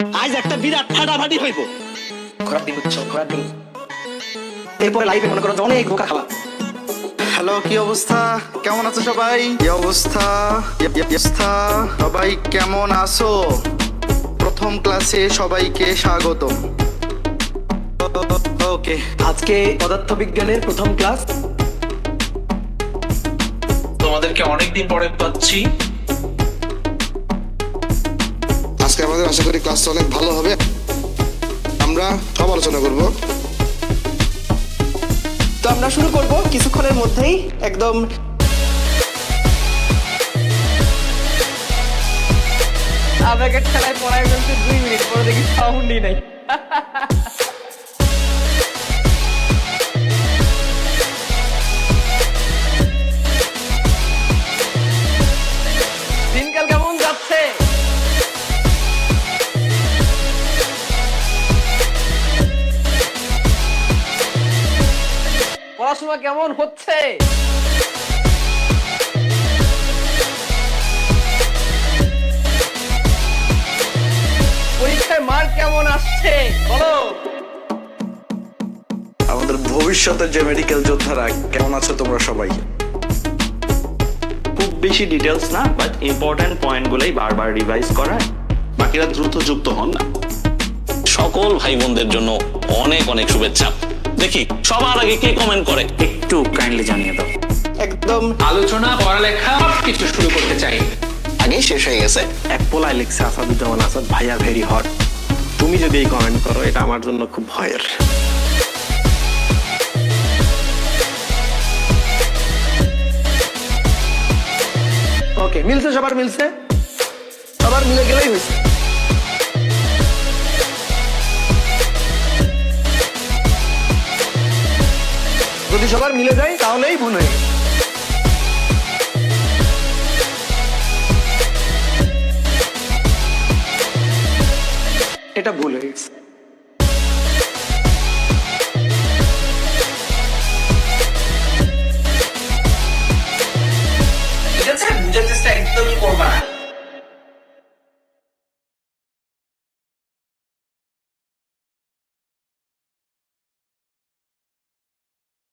আজ একটা বিরাট ফাটাফাটি হইব। ঘোরার দিন হচ্ছে ঘোরার দিন, এরপরে লাইভে মনে করো যে অনেক বোকা খাওয়া। হ্যালো, কি অবস্থা? কেমন আছো সবাই? কি অবস্থা? সবাই কেমন আছো? প্রথম ক্লাসে সবাইকে স্বাগতম। ওকে, আজকে পদার্থবিজ্ঞানের প্রথম ক্লাস। তোমাদেরকে অনেকদিন পরে পাচ্ছি। আজকে আমাদের আশা করি ক্লাসটা অনেক ভালো হবে। আমরা সব আলোচনা করব। তো আমরা শুরু করব কিছুক্ষণের মধ্যেই। একদম আবেগের খেলায় পড়ায় ফেলতে 2 মিনিট পরে দেখি সাউন্ডই নাই। দিনকাল কেমন যাচ্ছে? পড়াশোনা কেমন হচ্ছে? পরীক্ষায় মার্ক কেমন আসছে বলো? আমাদের ভবিষ্যতের যে মেডিকেল যোদ্ধারা, কেমন আছো তোমরা সবাই? খুব বেশি ডিটেলস না, বাট ইম্পর্টেন্ট পয়েন্টগুলোই বারবার রিভাইজ করা। বাকিরা দ্রুত যুক্ত হন না। সকল ভাই বোনদের জন্য অনেক অনেক শুভেচ্ছা। দেখি সবার আগে কে কমেন্ট করে একটু কাইন্ডলি জানিয়ে দাও। একদম আলোচনা পড়ালেখা সবকিছু শুরু করতে চাই। আগেই শেষ হয়ে গেছে। এক পোলায় লিখছে আসাদুজ্জামান আসাদ ভাইয়া ভেরি হট। তুমি যদি এই কমেন্ট করো, এটা আমার জন্য খুব ভয়ের। ওকে, মিলছে, সবার মিলছে, সবার মিলে গেলেই হয়েছে। যদি সবার মিলে যায় তাহলেই ভুল হয়ে গেছে। এটা ভুল হয়ে গেছে।